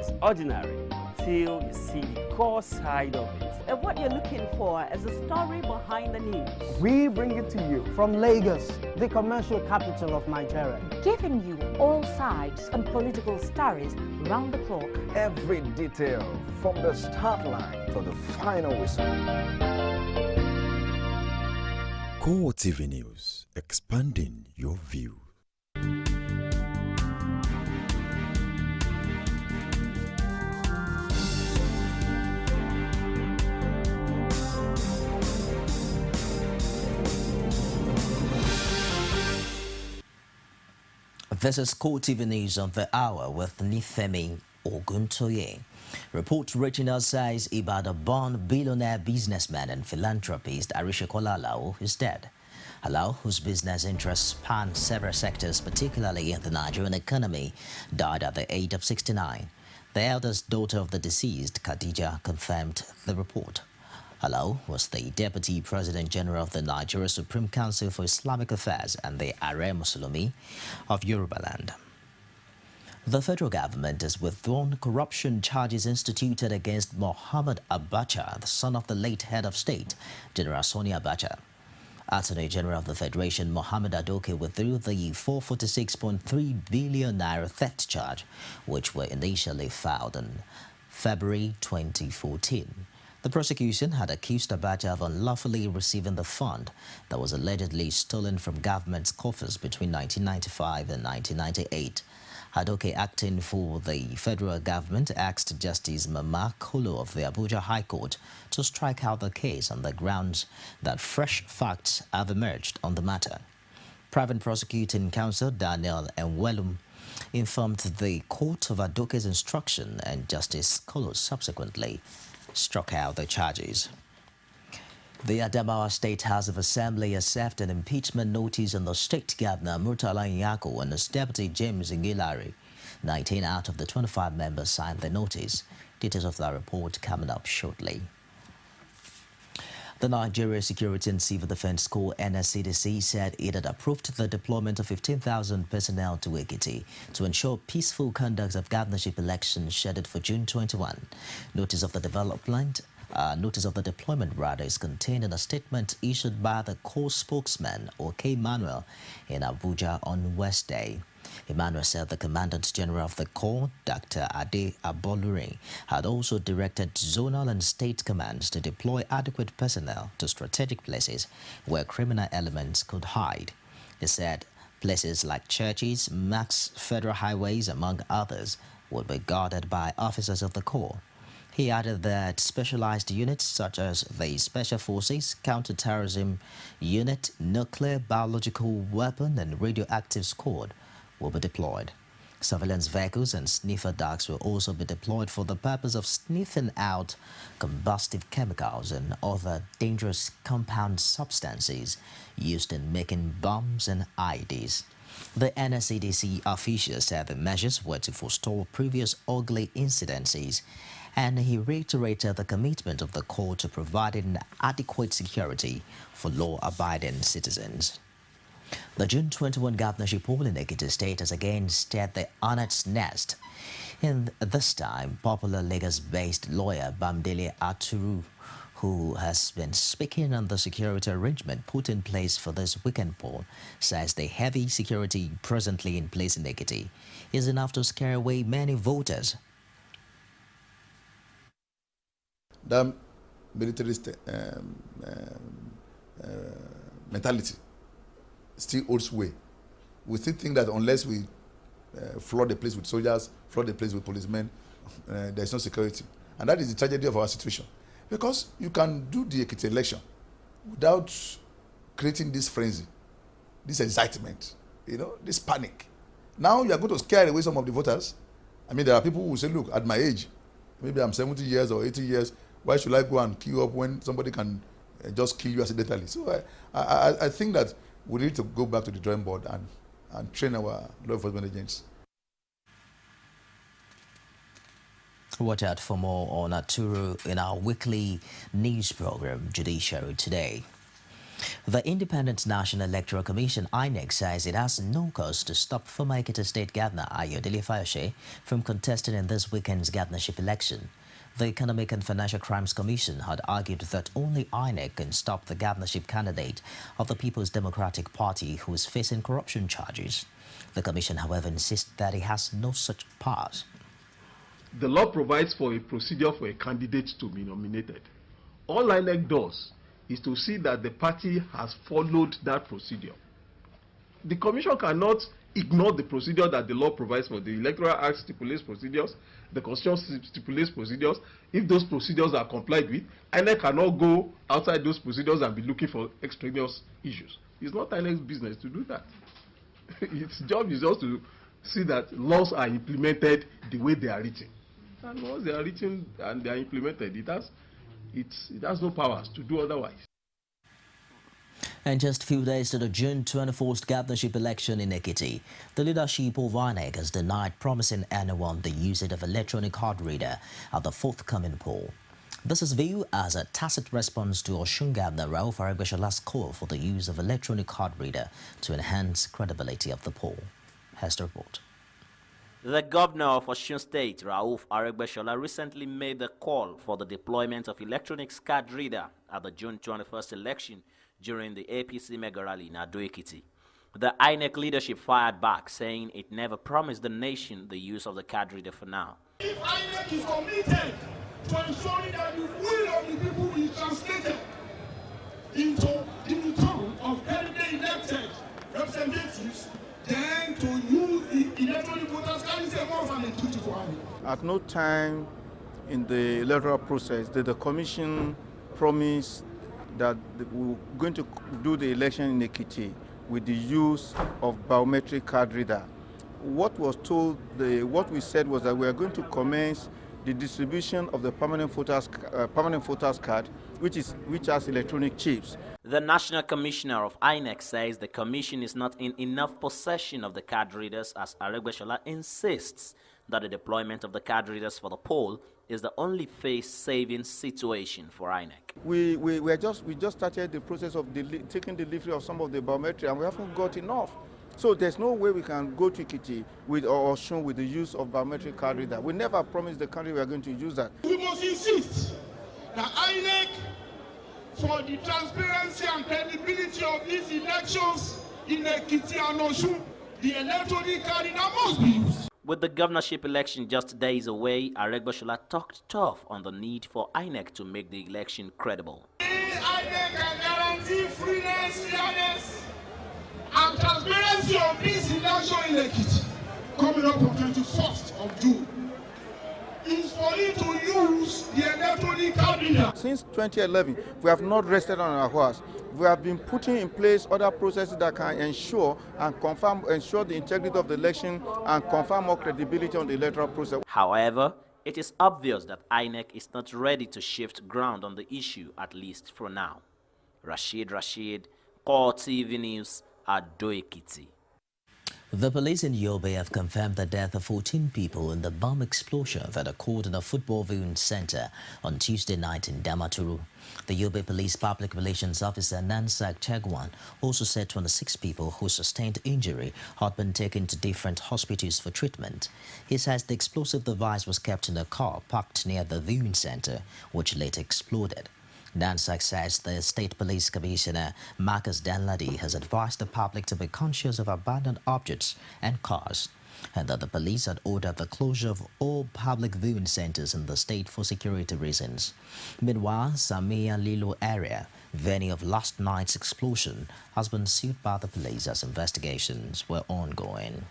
is ordinary till you see the core side of it. And what you're looking for is the story behind the news. We bring it to you from Lagos, the commercial capital of Nigeria. Giving you all sides and political stories round the clock. Every detail from the start line to the final whistle. CoreTV News, expanding your view. This is CoreTV News on the hour with Nifemi Oguntoye. Report reaching us says Ibadan-born billionaire businessman and philanthropist Arishekola Alao is dead. Alao, whose business interests span several sectors, particularly in the Nigerian economy, died at the age of 69. The eldest daughter of the deceased, Khadija, confirmed the report. Alao was the Deputy President General of the Nigeria Supreme Council for Islamic Affairs and the Are Muslimi of Yorubaland. The federal government has withdrawn corruption charges instituted against Mohammed Abacha, the son of the late head of state, General Sani Abacha. Attorney General of the Federation, Mohammed Adoke, withdrew the 446.3 billion naira theft charge, which were initially filed in February 2014. The prosecution had accused Abacha of unlawfully receiving the fund that was allegedly stolen from government's coffers between 1995 and 1998. Adoke, acting for the federal government, asked Justice Mama Kolo of the Abuja High Court to strike out the case on the grounds that fresh facts have emerged on the matter. Private prosecuting counsel Daniel Enwelum informed the court of Adoke's instruction, and Justice Kolo subsequently struck out the charges. The Adamawa State House of Assembly has served an impeachment notice on the state governor Murtala Nyako and his deputy James Ngilari. 19 out of the 25 members signed the notice. Details of that report coming up shortly. The Nigeria Security and Civil Defense Corps NSCDC said it had approved the deployment of 15,000 personnel to Ekiti to ensure peaceful conduct of governorship elections scheduled for June 21. Notice of the deployment is contained in a statement issued by the Corps spokesman, OK Manuel, in Abuja on Wednesday. Emmanuel said the Commandant General of the Corps, Dr. Ade Abolure, had also directed zonal and state commands to deploy adequate personnel to strategic places where criminal elements could hide. He said places like churches, mosques, federal highways, among others, would be guarded by officers of the Corps. He added that specialized units such as the Special Forces, Counter-Terrorism Unit, Nuclear, Biological Weapon and Radioactive Squad will be deployed. Surveillance vehicles and sniffer dogs will also be deployed for the purpose of sniffing out combustive chemicals and other dangerous compound substances used in making bombs and IEDs. The NSCDC official said the measures were to forestall previous ugly incidences, and he reiterated the commitment of the Corps to providing adequate security for law-abiding citizens. The June 21 governorship poll in Ekiti State has again stirred the hornet's nest. In this time, popular Lagos-based lawyer Bamidele Aturu, who has been speaking on the security arrangement put in place for this weekend poll, says the heavy security presently in place in Ekiti is enough to scare away many voters. That militarist mentality still holds sway. We still think that unless we flood the place with soldiers, flood the place with policemen, there's no security. And that is the tragedy of our situation. Because you can do the Ekiti election without creating this frenzy, this excitement, this panic. Now you are going to scare away some of the voters. I mean, there are people who say, look, at my age, maybe I'm 70 years or 80 years, why should I go and queue up when somebody can just kill you accidentally? So I think that we need to go back to the drawing board and train our law enforcement agents. Watch out for more on Damaturu in our weekly news program, Judiciary Today. The Independent National Electoral Commission, INEC, says it has no cause to stop former Ekiti State Governor Ayodele Fayose from contesting in this weekend's governorship election. The Economic and Financial Crimes Commission had argued that only INEC can stop the governorship candidate of the People's Democratic Party who is facing corruption charges. The commission, however, insists that it has no such powers. The law provides for a procedure for a candidate to be nominated. All INEC does is to see that the party has followed that procedure. The commission cannot ignore the procedure that the law provides for. The Electoral Act stipulates procedures, the Constitution stipulates procedures. If those procedures are complied with, INEC cannot go outside those procedures and be looking for extraneous issues. It's not INEC's business to do that. Its job is just to see that laws are implemented the way they are written. And once they are written and they are implemented, it has no powers to do otherwise. And just a few days to the June 24th governorship election in Ekiti, the leadership of INEC has denied promising anyone the usage of electronic card reader at the forthcoming poll. This is viewed as a tacit response to Osun Governor Rauf Aregbesol's call for the use of electronic card reader to enhance credibility of the poll. Here's the report. The governor of Osun State, Rauf Aregbesola, recently made the call for the deployment of electronic card reader at the June 21st election during the APC mega rally in Ado-Ekiti. The INEC leadership fired back, saying it never promised the nation the use of the card reader for now. If INEC is committed to ensuring that the will of the people will be translated into the return of candidate elected representatives, then to use the electronic voters card is more of an duty for INEC. At no time in the electoral process did the commission promise that we were going to do the election in Ekiti with the use of biometric card reader. What was told, what we said was that we are going to commence the distribution of the permanent voters card, which has electronic chips. The National Commissioner of INEC says the commission is not in enough possession of the card readers, as Aregbesola insists that the deployment of the card readers for the poll is the only face-saving situation for INEC. We just started the process of taking delivery of some of the biometric, and we haven't got enough. So there's no way we can go to Ekiti or Osun with the use of biometric card reader. We never promised the country we are going to use that. We must insist that INEC, for the transparency and credibility of these elections in Ekiti and Osun, the electronic card reader must be used. With the governorship election just days away, Aregbesola talked tough on the need for INEC to make the election credible. INEC can guarantee freeness, fairness, and transparency of this election in Ekiti coming up on 21st of June. Is for it to use the electronic card reader. Since 2011, we have not rested on our horse. We have been putting in place other processes that can ensure the integrity of the election and confirm more credibility on the electoral process. However, it is obvious that INEC is not ready to shift ground on the issue, at least for now. Rashid, CoreTV News, Ado-Ekiti. The police in Yobe have confirmed the death of 14 people in the bomb explosion that occurred in a football viewing center on Tuesday night in Damaturu. The Yobe Police Public Relations Officer Nansak Chegwan also said 26 people who sustained injury had been taken to different hospitals for treatment. He says the explosive device was kept in a car parked near the viewing center, which later exploded. Nansak says the State Police Commissioner Marcus Danladi has advised the public to be conscious of abandoned objects and cars, and that the police had ordered the closure of all public viewing centers in the state for security reasons. Meanwhile, Samia Lilo area, venue of last night's explosion, has been sued by the police as investigations were ongoing.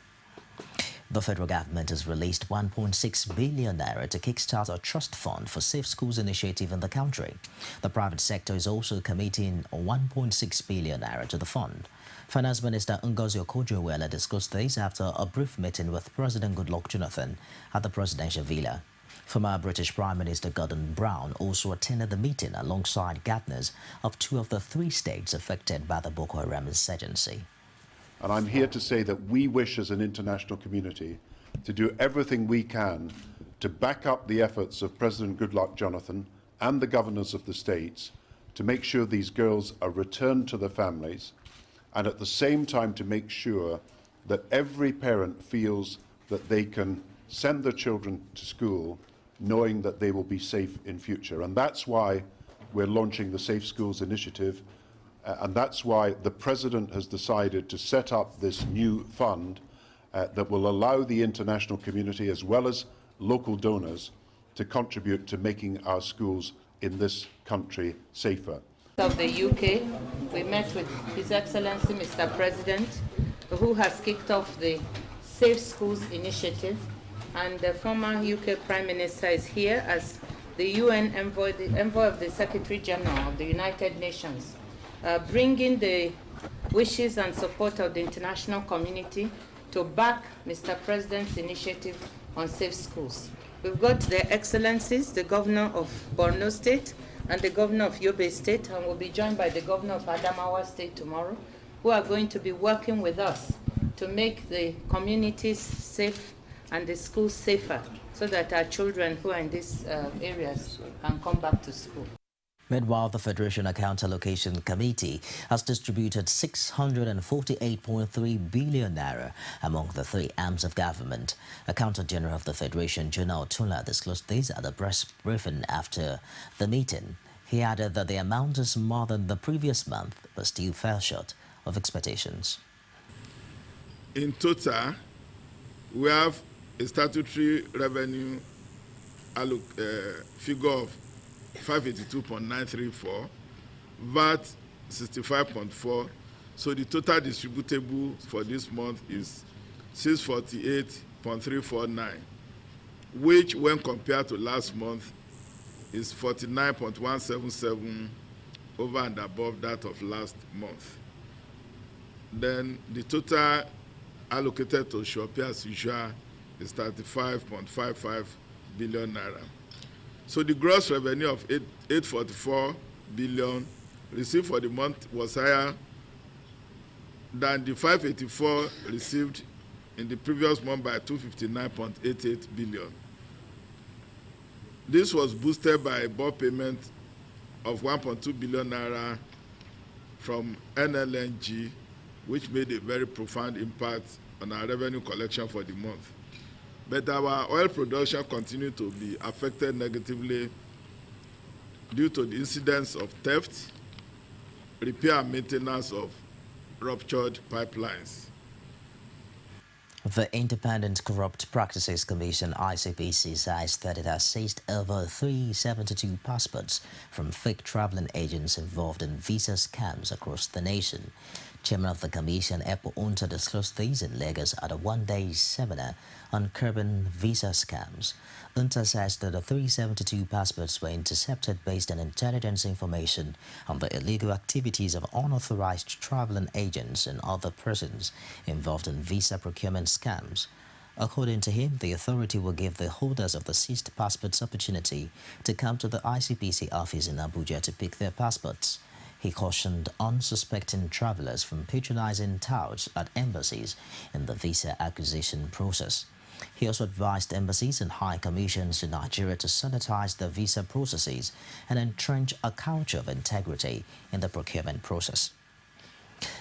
The federal government has released 1.6 billion naira to kickstart a trust fund for safe schools initiative in the country. The private sector is also committing 1.6 billion naira to the fund. Finance Minister Ngozi Okonjo-Iweala discussed this after a brief meeting with President Goodluck Jonathan at the presidential villa. Former British Prime Minister Gordon Brown also attended the meeting alongside governors of 2 of the 3 states affected by the Boko Haram insurgency. And I'm here to say that we wish as an international community to do everything we can to back up the efforts of President Goodluck Jonathan and the governors of the states to make sure these girls are returned to their families, and at the same time to make sure that every parent feels that they can send their children to school knowing that they will be safe in future. And that's why we're launching the Safe Schools Initiative, and that's why the President has decided to set up this new fund that will allow the international community as well as local donors to contribute to making our schools in this country safer. Of the UK, we met with His Excellency Mr. President, who has kicked off the Safe Schools Initiative, and the former UK Prime Minister is here as the UN envoy, the envoy of the Secretary General of the United Nations, bringing the wishes and support of the international community to back Mr. President's initiative on safe schools. We've got Their Excellencies, the Governor of Borno State and the Governor of Yobe State, and we'll be joined by the Governor of Adamawa State tomorrow, who are going to be working with us to make the communities safe and the schools safer so that our children who are in these areas can come back to school. Meanwhile, the Federation Account Allocation Committee has distributed 648.3 billion naira among the three arms of government. Accountant General of the Federation, Jonah Otula, disclosed this at a press briefing after the meeting. He added that the amount is more than the previous month, but still fell short of expectations. In total, we have a statutory revenue figure of 582.934, VAT 65.4, so the total distributable for this month is 648.349, which when compared to last month is 49.177 over and above that of last month. Then the total allocated to Shopee as usual is 35.55 billion naira. So the gross revenue of 844 billion received for the month was higher than the 584 received in the previous month by 259.88 billion. This was boosted by a bulk payment of 1.2 billion naira from NLNG, which made a very profound impact on our revenue collection for the month. But our oil production continued to be affected negatively due to the incidence of theft, repair and maintenance of ruptured pipelines. The Independent Corrupt Practices Commission, ICPC, says that it has seized over 372 passports from fake traveling agents involved in visa scams across the nation. Chairman of the Commission, Epo Unta, disclosed these in Lagos at a one-day seminar on curbing visa scams. Unta says that the 372 passports were intercepted based on intelligence information on the illegal activities of unauthorized traveling agents and other persons involved in visa procurement scams. According to him, the authority will give the holders of the seized passports opportunity to come to the ICPC office in Abuja to pick their passports. He cautioned unsuspecting travelers from patronizing touts at embassies in the visa acquisition process. He also advised embassies and high commissions in Nigeria to sanitize the visa processes and entrench a culture of integrity in the procurement process.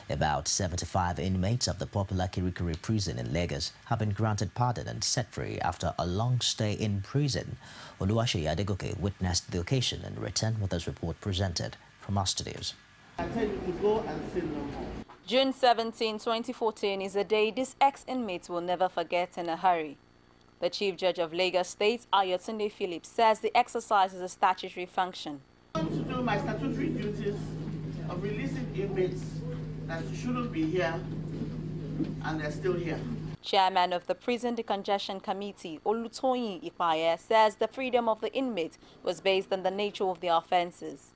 About 75 inmates of the popular Kirikiri prison in Lagos have been granted pardon and set free after a long stay in prison. Oluwaseyi Adegoke witnessed the occasion and returned with his report presented from our studios. I tell you to go and say no more. June 17, 2014 is a day these ex-inmates will never forget in a hurry. The Chief Judge of Lagos State, Ayotunde Phillips, says the exercise is a statutory function. I'm to do my statutory duties of releasing inmates that shouldn't be here and they're still here. Chairman of the Prison Decongestion Committee, Olutoyin Ipaye, says the freedom of the inmates was based on the nature of their offences.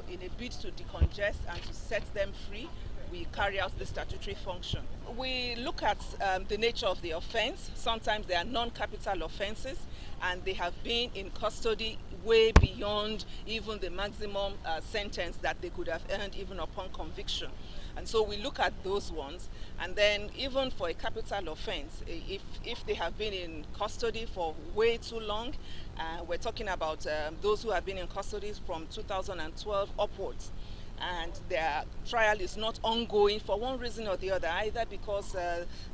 In a bid to decongest and to set them free, we carry out the statutory function. We look at the nature of the offense. Sometimes they are non-capital offenses and they have been in custody way beyond even the maximum sentence that they could have earned even upon conviction. And so we look at those ones, and then even for a capital offense, if they have been in custody for way too long, we're talking about those who have been in custody from 2012 upwards, and their trial is not ongoing for one reason or the other, either because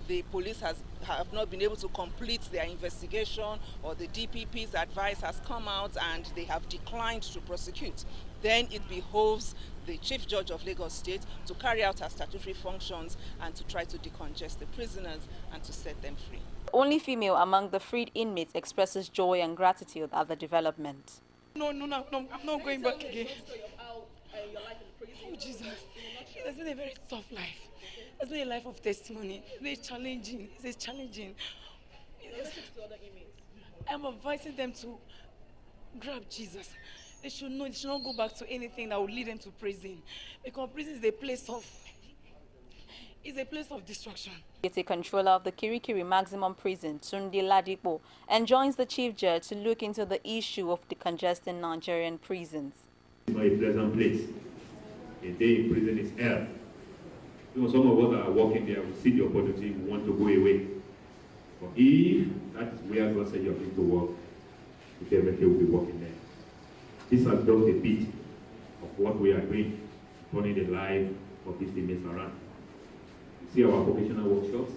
the police have not been able to complete their investigation, or the DPP's advice has come out and they have declined to prosecute. Then it behoves the Chief Judge of Lagos State to carry out her statutory functions and to try to decongest the prisoners and to set them free. The only female among the freed inmates expresses joy and gratitude at the development. No, I'm not going back again. Oh, Jesus. It has been a very tough life. It's been a life of testimony. It's challenging. It's challenging. I'm advising them to grab Jesus. They should know, they should not go back to anything that will lead them to prison. Because prison is a place of destruction. The controller of the Kirikiri Maximum Prison, Tunde Ladipo, enjoins the Chief Judge to look into the issue of decongesting Nigerian prisons. It's not a pleasant place. A day in prison is hell. You know, some of us that are working there will see the opportunity, we want to go away. But if that is where God said you're going to work, you definitely will be working there. This has just a bit of what we are doing, turning the life of these inmates around. You see our vocational workshops,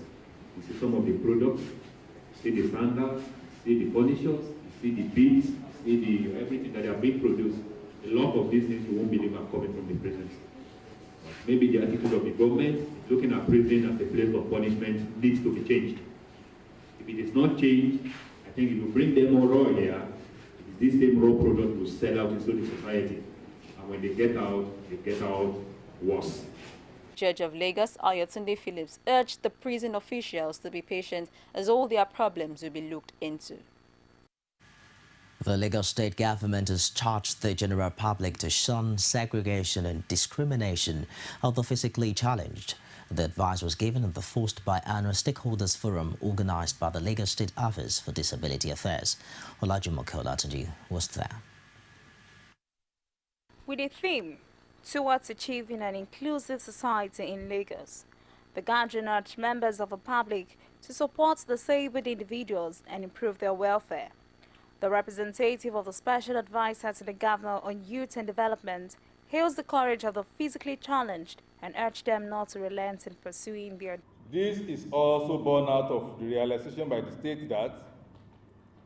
you see some of the products, you see the sandals, you see the furnitures, you see the beads, you see everything that are being produced. A lot of these things you won't believe are coming from the prisons. Maybe the attitude of the government, looking at prison as a place of punishment, needs to be changed. If it is not changed, I think if you bring them more raw here, this same raw product will sell out into the society. And when they get out worse. Judge of Lagos, Ayotunde Phillips, urged the prison officials to be patient as all their problems will be looked into. The Lagos state government has charged the general public to shun segregation and discrimination of the physically challenged. The advice was given at the Forced Biannual Stakeholders Forum organized by the Lagos State Office for Disability Affairs. Olajumoke Olatunji was there. With a theme towards achieving an inclusive society in Lagos, the gathering urged members of the public to support disabled individuals and improve their welfare. The representative of the Special Advisor to the Governor on Youth and Development hails the courage of the physically challenged and urged them not to relent in pursuing their... This is also born out of the realization by the state that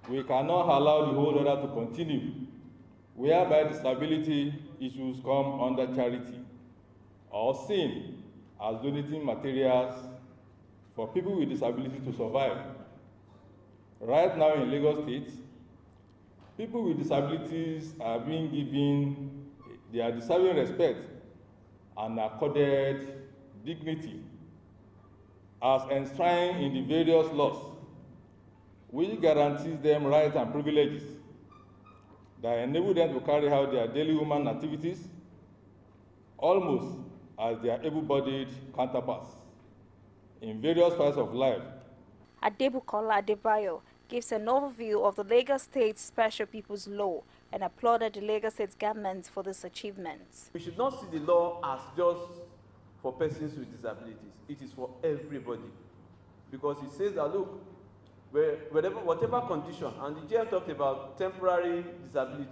we cannot allow the whole order to continue, whereby disability issues come under charity or seen as donating materials for people with disability to survive. Right now in Lagos State, people with disabilities are being given their deserving respect and accorded dignity as enshrined in the various laws, which guarantees them rights and privileges that enable them to carry out their daily human activities almost as their able-bodied counterparts in various parts of life. Adebukola Adebayo gives an overview of the Lagos State Special People's Law and applauded the Lagos State government for this achievement. We should not see the law as just for persons with disabilities. It is for everybody. Because it says that, look, whatever condition, and the GM talked about temporary disabilities.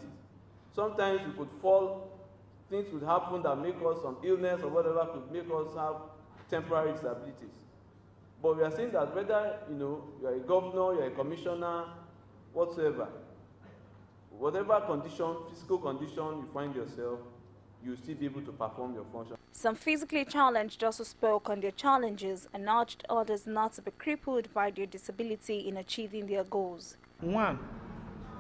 Sometimes we could fall, things would happen that make us some illness or whatever could make us have temporary disabilities. But we are saying that whether you are a governor, you are a commissioner, whatsoever, whatever condition, physical condition you find yourself, you'll still be able to perform your function. Some physically challenged also spoke on their challenges and urged others not to be crippled by their disability in achieving their goals. One,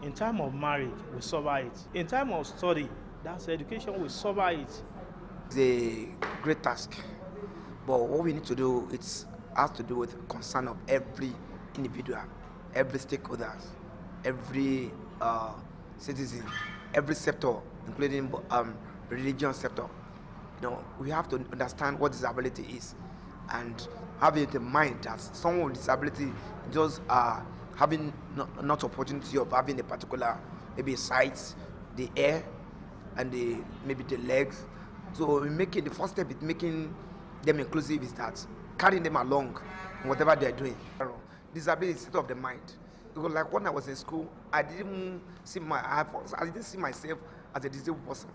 in time of marriage, we survive it. In time of study, that's education, we survive it. It's a great task, but what we need to do, it has to do with the concern of every individual, every stakeholder, every citizen, every sector, including religion sector. we have to understand what disability is, and have it in mind that someone with disability just having not opportunity of having a particular maybe sight, the ear, and maybe the legs. So the first step in making them inclusive is that carrying them along in whatever they're doing. Disability is state of the mind. Because like when I was in school, I didn't see myself as a disabled person.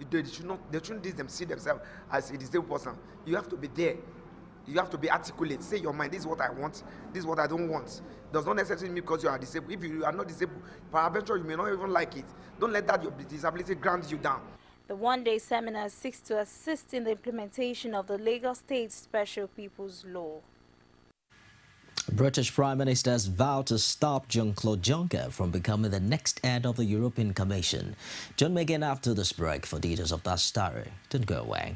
They shouldn't see themselves as a disabled person. You have to be there. You have to be articulate. Say your mind. This is what I want. This is what I don't want. Does not necessarily mean because you are disabled. If you are not disabled, peradventure you may not even like it. Don't let that your disability ground you down. The one-day seminar seeks to assist in the implementation of the Lagos State Special People's Law. British Prime Minister has vowed to stop Jean-Claude Juncker from becoming the next head of the European Commission. Join me again after this break for details of that story. Don't go away.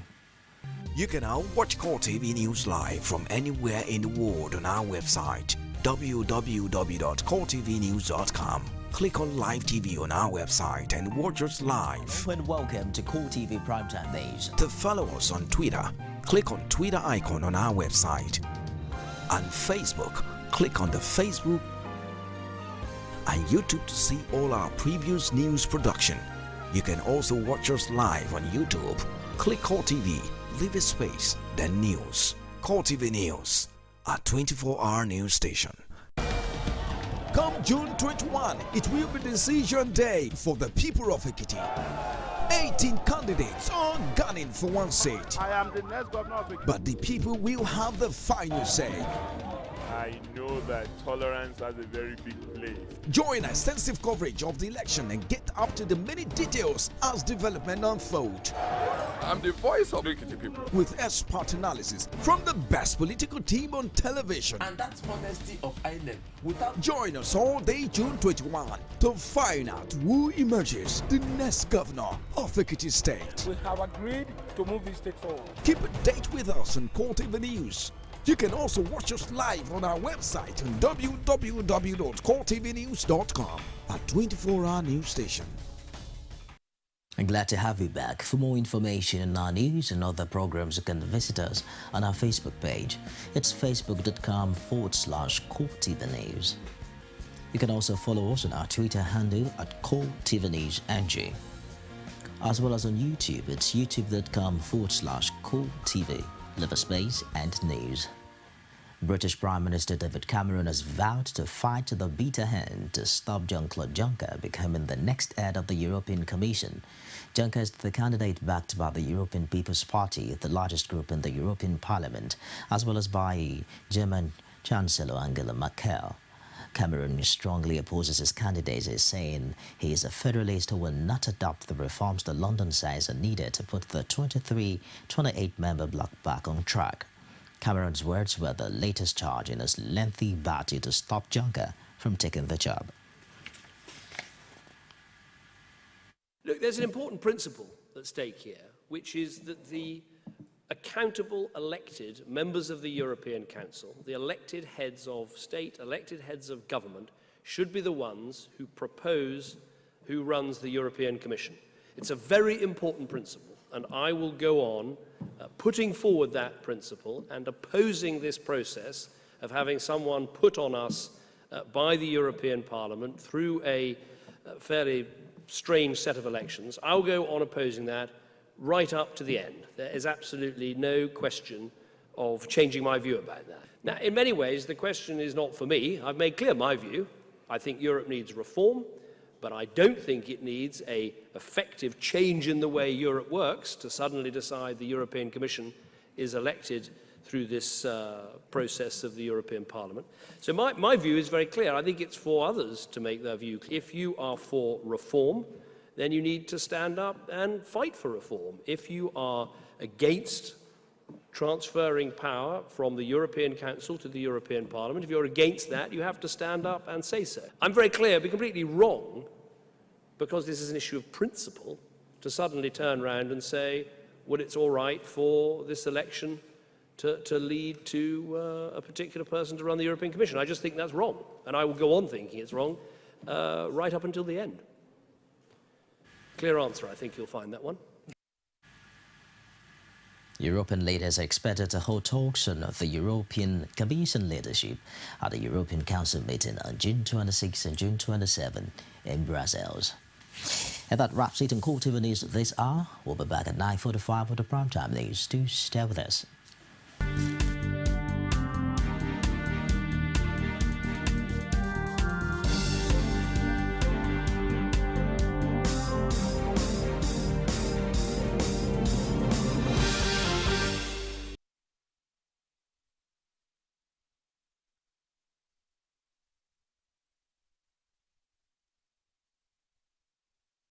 You can now watch CoreTV News live from anywhere in the world on our website www.coretvnews.com. Click on Live TV on our website and watch us live. And welcome to CoreTV Primetime Days. To follow us on Twitter, click on Twitter icon on our website. And Facebook, click on the Facebook and YouTube to see all our previous news production. You can also watch us live on YouTube. Click CoreTV, leave a space, then news. CoreTV News, a 24-hour news station. Come June 21, it will be decision day for the people of Ekiti. 18 candidates are gunning for one seat. I am the next governor of Ekiti. But the people will have the final say. I know that tolerance has a very big place. Join extensive coverage of the election and get up to the many details as development unfolds. I'm the voice of the Ekiti people. With expert analysis from the best political team on television. And that's honesty of INEC. Join us all day June 21 to find out who emerges the next governor of Ekiti State. We have agreed to move this state forward. Keep a date with us on CoreTV News. You can also watch us live on our website on www.coretvnews.com, a 24-hour news station. I'm glad to have you back. For more information on our news and other programs, you can visit us on our Facebook page. It's facebook.com/CoreTV News. You can also follow us on our Twitter handle at CoreTVNewsNG. As well as on YouTube, it's youtube.com/CoreTV. Leave a space and news. British Prime Minister David Cameron has vowed to fight to the bitter end to stop Jean-Claude Juncker becoming the next head of the European Commission. Juncker is the candidate backed by the European People's Party, the largest group in the European Parliament, as well as by German Chancellor Angela Merkel. Cameron strongly opposes his candidacy, saying he is a federalist who will not adopt the reforms that London says are needed to put the 28-member bloc back on track. Cameron's words were the latest charge in his lengthy battle to stop Juncker from taking the job. Look, there's an important principle at stake here, which is that the accountable elected members of the European Council, the elected heads of state, elected heads of government, should be the ones who propose who runs the European Commission. It's a very important principle, and I will go on putting forward that principle and opposing this process of having someone put on us by the European Parliament through a fairly strange set of elections. I'll go on opposing that right up to the end. There is absolutely no question of changing my view about that. Now, in many ways, the question is not for me. I've made clear my view. I think Europe needs reform, but I don't think it needs an effective change in the way Europe works to suddenly decide the European Commission is elected through this process of the European Parliament. So my view is very clear. I think it's for others to make their view clear. If you are for reform, then you need to stand up and fight for reform. If you are against transferring power from the European Council to the European Parliament, if you're against that, you have to stand up and say so. I'm very clear, it'd be completely wrong, because this is an issue of principle, to suddenly turn around and say, well, it's all right for this election to lead to a particular person to run the European Commission. I just think that's wrong, and I will go on thinking it's wrong right up until the end. Clear answer, I think you'll find that one. European leaders are expected to hold talks on the European Commission leadership at the European Council meeting on June 26 and June 27 in Brussels. And that wraps it on CoreTV News this hour. We'll be back at 9:45 with the primetime news. Do stay with us.